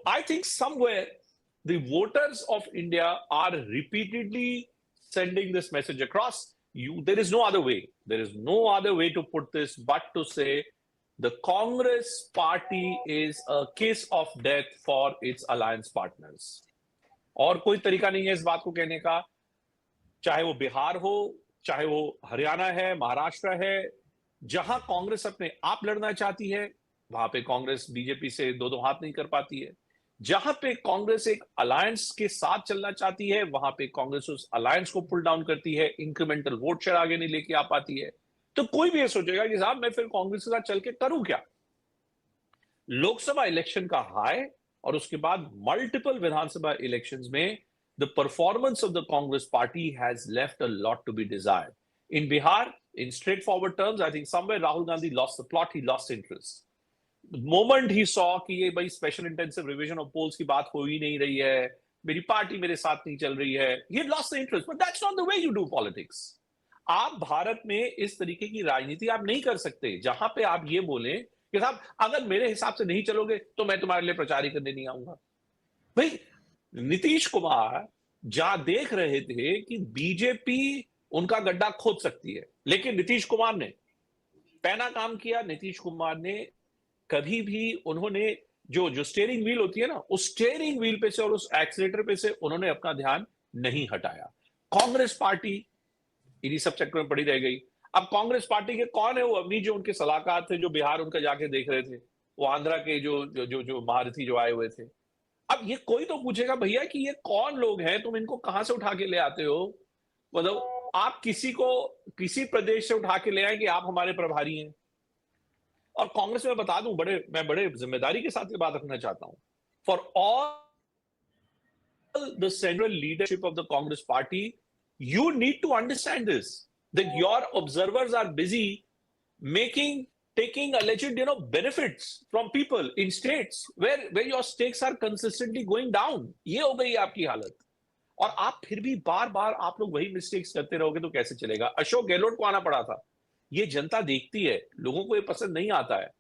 I think somewhere the voters of India are repeatedly sending this message across. There is no other way. There is no other way to put this but to say the Congress party is a kiss of death for its alliance partners. और कोई तरीका नहीं है इस बात को कहने का, चाहे वो बिहार हो, चाहे वो हरियाणा है, महाराष्ट्र है, जहां कांग्रेस अपने आप लड़ना चाहती है, वहां पे कांग्रेस बीजेपी से दो दो हाथ नहीं कर पाती है। जहां पे कांग्रेस एक अलायंस के साथ चलना चाहती है, वहां पे कांग्रेस उस अलायंस को पुल डाउन करती है, इंक्रीमेंटल वोट शेयर आगे नहीं लेके आ पाती है। तो कोई भी ये सोचेगा कि साहब मैं फिर कांग्रेस के साथ चल के करूं क्या? लोकसभा इलेक्शन का हाई और उसके बाद मल्टीपल विधानसभा इलेक्शंस में the performance of the Congress party has left a lot to be desired. In Bihar, in straightforward terms, I think somewhere Rahul Gandhi lost the plot, he lost interest. The moment he saw कि ये भाई special intensive revision of polls की बात हो ही नहीं रही है, मेरी पार्टी मेरे साथ नहीं चल रही है, he had lost the interest. But that's not the way you do politics. आप भारत में इस तरीके की राजनीति आप नहीं कर सकते, जहां पे आप ये बोलें कि साहब अगर मेरे हिसाब से नहीं चलोगे तो मैं तुम्हारे लिए प्रचार ही करने नहीं आऊंगा। भाई नीतीश कुमार जहां देख रहे थे कि बीजेपी उनका गड्ढा खोद सकती है, लेकिन नीतीश कुमार ने पहना काम किया। नीतीश कुमार ने कभी भी उन्होंने जो स्टीयरिंग व्हील होती है ना, उस स्टीयरिंग व्हील पे से और उस एक्सीलेटर पे से उन्होंने अपना ध्यान नहीं हटाया। कांग्रेस पार्टी इन्हीं सब चक्कर में पड़ी रह गई। अब कांग्रेस पार्टी के कौन है वो अभी जो उनके सलाहकार थे, जो बिहार उनका जाके देख रहे थे, वो आंध्रा के जो महारथी जो आए हुए थे। अब ये कोई तो पूछेगा भैया कि ये कौन लोग हैं, तुम इनको कहां से उठा के ले आते हो? मतलब आप किसी को किसी प्रदेश से उठा के ले आए कि आप हमारे प्रभारी हैं। और कांग्रेस में बता दूं, मैं बड़े जिम्मेदारी के साथ ये बात रखना चाहता हूं, for all the central leadership of the Congress party, you need to understand this, that your observers are busy taking alleged benefits from people in states where your stakes are consistently going down. ये हो गई आपकी हालत, और आप फिर भी बार बार आप लोग वही मिस्टेक्स करते रहोगे तो कैसे चलेगा? अशोक गहलोत को आना पड़ा था, ये जनता देखती है, लोगों को ये पसंद नहीं आता है।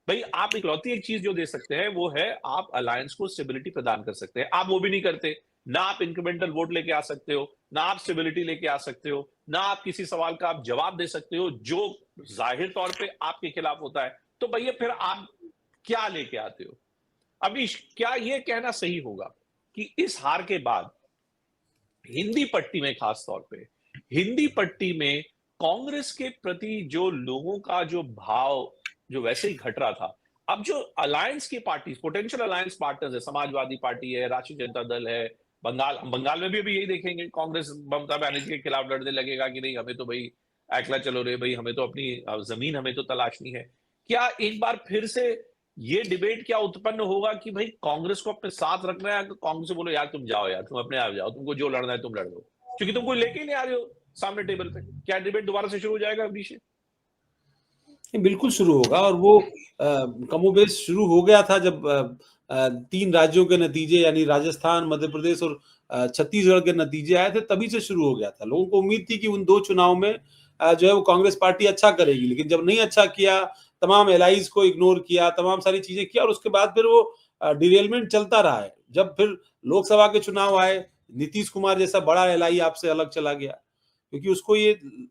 भाई आप इकलौती एक चीज जो दे सकते हैं वो है आप अलायंस को स्टेबिलिटी प्रदान कर सकते हैं, आप वो भी नहीं करते। ना आप इंक्रीमेंटल वोट लेके आ सकते हो, ना आप स्टेबिलिटी लेके आ सकते हो, ना आप किसी सवाल का आप जवाब दे सकते हो जो जाहिर तौर पे आपके खिलाफ होता है। तो भैया फिर आप क्या लेके आते हो? अभी क्या ये कहना सही होगा कि इस हार के बाद हिंदी पट्टी में, खास तौर पे हिंदी पट्टी में कांग्रेस के प्रति जो लोगों का जो भाव जो वैसे ही घट रहा था, अब जो अलायंस की पार्टी, पोटेंशियल अलायंस पार्टनर्स है, समाजवादी पार्टी है, राष्ट्रीय जनता दल है, बंगाल में भी अभी यही देखेंगे, कांग्रेस ममता बनर्जी के खिलाफ लड़ने लगेगा कि नहीं हमें तो भाई अकेला चलो रे भाई, हमें तो अपनी जमीन हमें तो तलाशनी है। क्या एक बार फिर से ये डिबेट क्या उत्पन्न होगा कि भाई कांग्रेस को अपने साथ रखना है, कांग्रेस से बोलो यार तुम जाओ यार, तुम अपने आप जाओ, तुमको जो लड़ना है तुम लड़ दो, क्योंकि तुम कोई लेके ही नहीं आ रहे हो सामने टेबल पे। क्या डिबेट दोबारा से शुरू हो जाएगा अभिषेक? बिल्कुल शुरू होगा, और वो कमोबेश शुरू हो गया था जब 3 राज्यों के नतीजे यानी राजस्थान, मध्य प्रदेश और छत्तीसगढ़ के नतीजे आए थे, तभी से शुरू हो गया था। लोगों को उम्मीद थी कि उन 2 चुनाव में जो है वो कांग्रेस पार्टी अच्छा करेगी, लेकिन जब नहीं अच्छा किया, तमाम एलाइज को इग्नोर किया, तमाम सारी चीजें किया, और उसके बाद फिर वो डिरेलमेंट चलता रहा है। जब फिर लोकसभा के चुनाव आए, नीतीश कुमार जैसा बड़ा एलाई आपसे अलग चला गया, क्योंकि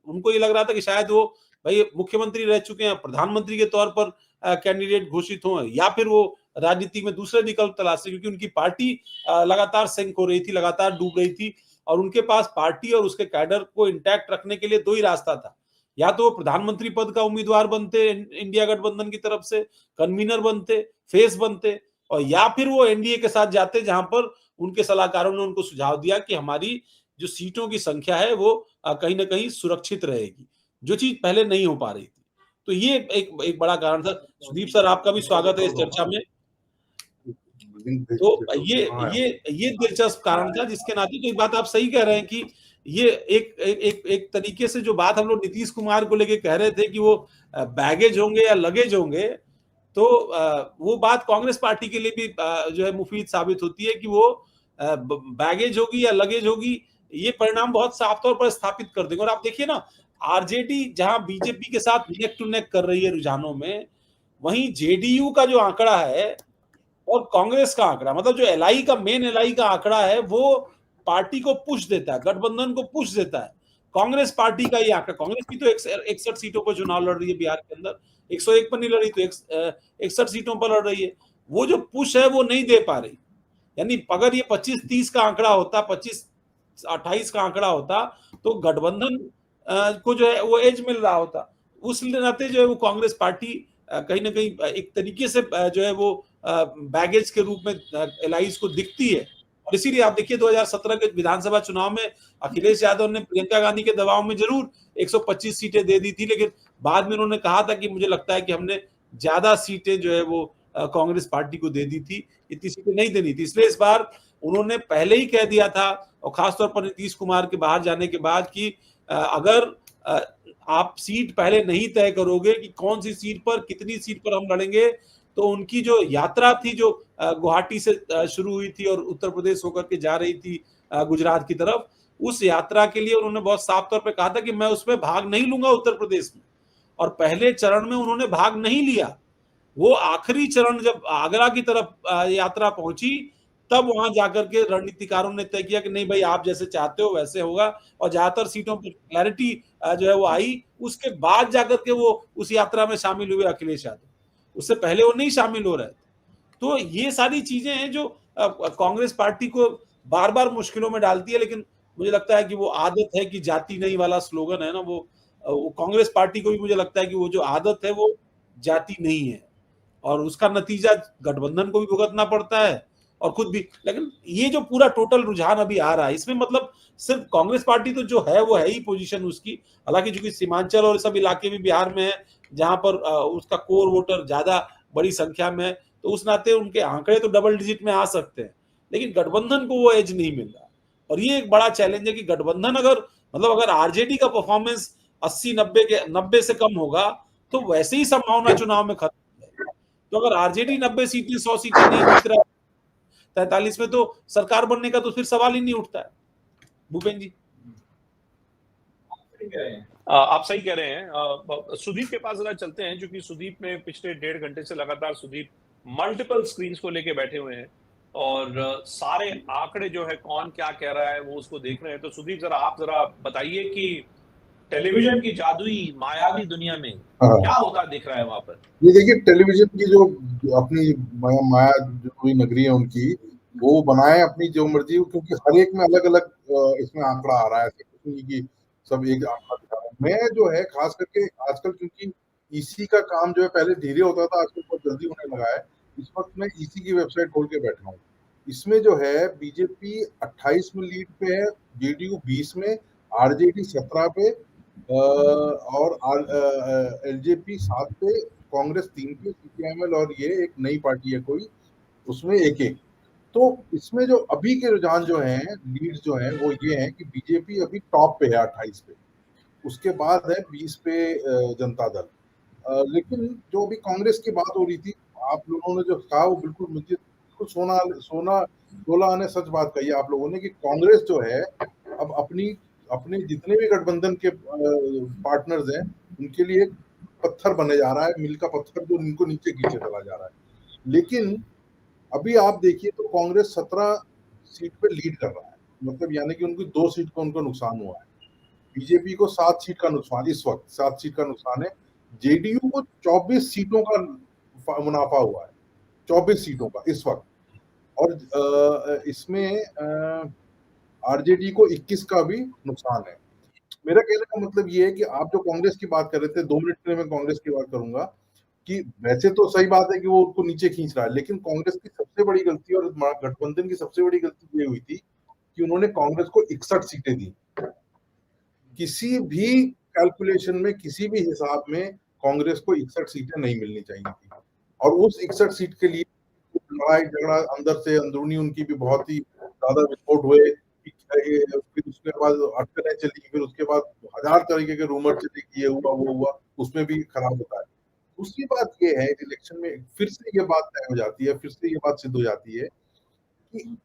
उनको ये लग रहा था कि शायद वो भाई मुख्यमंत्री रह चुके हैं, प्रधानमंत्री के तौर पर कैंडिडेट घोषित हो, या फिर वो राजनीति में दूसरे विकल्प तलाशे, क्योंकि उनकी पार्टी लगातार सिंक हो रही थी, लगातार डूब रही थी, और उनके पास पार्टी और उसके कैडर को इंटैक्ट रखने के लिए 2 ही रास्ता था। या तो वो प्रधानमंत्री पद का उम्मीदवार बनते इंडिया गठबंधन की तरफ से, कन्वीनर बनते, फेस बनते, और या फिर वो एनडीए के साथ जाते, जहां पर उनके सलाहकारों ने उनको सुझाव दिया कि हमारी जो सीटों की संख्या है वो कहीं ना कहीं सुरक्षित रहेगी, जो चीज पहले नहीं हो पा रही थी। तो ये एक बड़ा कारण था। सुदीप सर, आपका भी स्वागत है इस चर्चा में। तो ये दिलचस्प कारण था, जिसके नाते तो एक बात आप सही कह रहे हैं कि ये एक तरीके से जो बात हम लोग नीतीश कुमार को लेके कह रहे थे कि वो बैगेज होंगे या लगेज होंगे, तो वो बात कांग्रेस पार्टी के लिए भी जो है मुफीद साबित होती है कि वो बैगेज होगी या लगेज होगी, ये परिणाम बहुत साफ तौर पर स्थापित कर देंगे। और आप देखिए ना, आरजेडी जहां बीजेपी के साथ नेक टू नेक कर रही है रुझानों में, वहीं जेडीयू का जो आंकड़ा है और कांग्रेस का आंकड़ा, मतलब जो एलआई का मेन एलआई का आंकड़ा है वो पार्टी को पुश देता है, गठबंधन को पुश देता है। कांग्रेस पार्टी का ये आंकड़ा, कांग्रेस की तो 61 सीटों पर चुनाव लड़ रही है बिहार के अंदर, 101 पर नहीं लड़ी तो 61 सीटों पर लड़ रही है। वो जो पुश है वो नहीं दे पा रही। यानी अगर ये 25-30 का आंकड़ा होता, 25-28 का आंकड़ा होता, तो गठबंधन को जो है वो एज मिल रहा होता। उस नाते जो है वो कांग्रेस पार्टी कहीं ना कहीं एक तरीके से जो है वो बैगेज के रूप में एलाइज को दिखती है। और इसीलिए आप देखिए 2017 के विधानसभा चुनाव में अखिलेश यादव ने प्रियंका गांधी के दबाव में जरूर 125 सीटें दे दी थी, लेकिन बाद में उन्होंने कहा था कि मुझे लगता है कि हमने ज्यादा सीटें जो है वो कांग्रेस पार्टी को दे दी थी, इतनी सीटें नहीं देनी थी। इसलिए इस बार उन्होंने पहले ही कह दिया था, और खासतौर पर नीतीश कुमार के बाहर जाने के बाद, कि अगर आप सीट पहले नहीं तय करोगे कि कौन सी सीट पर कितनी सीट पर हम लड़ेंगे, तो उनकी जो यात्रा थी जो गुवाहाटी से शुरू हुई थी और उत्तर प्रदेश होकर के जा रही थी गुजरात की तरफ, उस यात्रा के लिए उन्होंने बहुत साफ तौर पे कहा था कि मैं उसमें भाग नहीं लूंगा उत्तर प्रदेश में। और पहले चरण में उन्होंने भाग नहीं लिया। वो आखिरी चरण जब आगरा की तरफ यात्रा पहुंची, तब वहां जाकर के रणनीतिकारों ने तय किया कि नहीं भाई, आप जैसे चाहते हो वैसे होगा, और ज्यादातर सीटों पर क्लैरिटी जो है वो आई। उसके बाद जाकर के वो उस यात्रा में शामिल हुए अखिलेश यादव, उससे पहले वो नहीं शामिल हो रहे थे। तो ये सारी चीजें हैं जो कांग्रेस पार्टी को बार बार मुश्किलों में डालती है। लेकिन मुझे लगता है कि वो आदत है कि जाति नहीं वाला स्लोगन है ना, वो कांग्रेस पार्टी को भी मुझे लगता है कि वो जो आदत है वो जाति नहीं है, और उसका नतीजा गठबंधन को भी भुगतना पड़ता है और खुद भी। लेकिन ये जो पूरा टोटल रुझान अभी आ रहा है, इसमें मतलब सिर्फ कांग्रेस पार्टी तो जो है वो है ही पोजीशन उसकी। हालांकि चूंकि सीमांचल और सब इलाके भी बिहार में है जहां पर उसका कोर वोटर ज्यादा बड़ी संख्या में है, तो उस नाते उनके आंकड़े तो डबल डिजिट में आ सकते हैं, लेकिन गठबंधन को वो एज नहीं मिल रहा। और ये एक बड़ा चैलेंज है कि गठबंधन अगर, मतलब अगर आरजेडी का परफॉर्मेंस 80-90 से कम होगा, तो वैसे ही संभावना चुनाव में खत्म। तो अगर आरजेडी 90 सीटें 100 सीटें नहीं जीत रहा, 43 में, तो सरकार बनने का तो फिर सवाल ही नहीं उठता है। भूपेन जी, आप सही कह रहे हैं। सुदीप के पास जरा चलते हैं, क्योंकि सुदीप में पिछले 1.5 घंटे से लगातार सुदीप मल्टीपल स्क्रीन को लेके बैठे हुए हैं और सारे आंकड़े जो है कौन क्या कह रहा है वो उसको देख रहे हैं। तो सुदीप आप जरा बताइए कि टेलीविजन की जादुई मायावी दुनिया में क्या होता दिख रहा है वहां पर। ये देखिए, टेलीविजन की जो अपनी माया जो कोई नगरी है उनकी, वो बनाए अपनी जो मर्जी, क्योंकि हर एक में अलग अलग इसमें आंकड़ा आ रहा है, ऐसा कुछ नहीं कि सब एक आंकड़ा दिखा रहा है। मैं जो है खास करके आजकल, क्योंकि ईसी का काम जो है पहले धीरे होता था, आजकल बहुत जल्दी होने लगा है। इस वक्त मैं ईसी की वेबसाइट खोल के बैठा हूँ। इसमें जो है बीजेपी 28 में लीड पे है, जेडीयू 20 में, आरजेडी 17 पे, और एलजेपी 7 पे, कांग्रेस 3 पे, सीपीआईएमएल और ये एक नई पार्टी है कोई, उसमें एक एक। तो इसमें जो अभी के रुझान जो हैं, लीड जो हैं, वो ये हैं कि बीजेपी अभी टॉप पे है 28 पे, उसके बाद है 20 पे जनता दल। लेकिन जो अभी कांग्रेस की बात हो रही थी, आप लोगों ने जो कहा वो बिल्कुल मुझे सोना आने सच बात कही आप लोगों ने, कि कांग्रेस जो है अब अपने जितने भी गठबंधन के पार्टनर्स हैं उनके लिए पत्थर बने जा रहा है, मील का पत्थर जो इनको नीचे खींचे चला जा रहा है। लेकिन अभी आप देखिए तो कांग्रेस 17 सीट पे लीड कर रहा है, मतलब यानी कि उनकी 2 सीट का उनको नुकसान हुआ है। बीजेपी को 7 सीट का नुकसान, इस वक्त 7 सीट का नुकसान है। जेडीयू को 24 सीटों का मुनाफा हुआ है, 24 सीटों का इस वक्त। और इसमें आरजेडी को 21 का भी नुकसान है। मेरा कहने का मतलब ये है कि आप जो कांग्रेस की बात कर रहे थे, 2 मिनट के लिए मैं कांग्रेस की बात करूंगा, कि वैसे तो सही बात है कि वो उनको नीचे खींच रहा है, लेकिन कांग्रेस की सबसे बड़ी गलती और गठबंधन की सबसे बड़ी गलती ये हुई थी कि उन्होंने कांग्रेस को 61 सीटें दी। किसी भी कैलकुलेशन में, किसी भी हिसाब में कांग्रेस को 61 सीटें नहीं मिलनी चाहिए थी, और उस 61 सीट के लिए लड़ाई झगड़ा अंदर से अंदरूनी उनकी भी बहुत ही ज्यादा विस्फोट हुए। फिर उसके बाद अटकलें चली, फिर उसके बाद 1000 तरीके के रूमर चले कि ये हुआ वो हुआ, उसमें भी खराब होता है। दूसरी बात ये है, इलेक्शन में फिर से ये बात तय हो जाती है, फिर से ये बात सिद्ध हो जाती है कि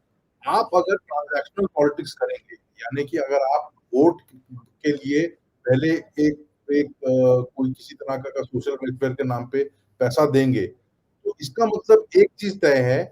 आप अगर ट्रांजैक्शनल पॉलिटिक्स करेंगे, यानी कि अगर आप वोट के लिए पहले एक कोई किसी तरह का सोशल वेलफेयर के नाम पे पैसा देंगे, तो इसका मतलब एक चीज तय है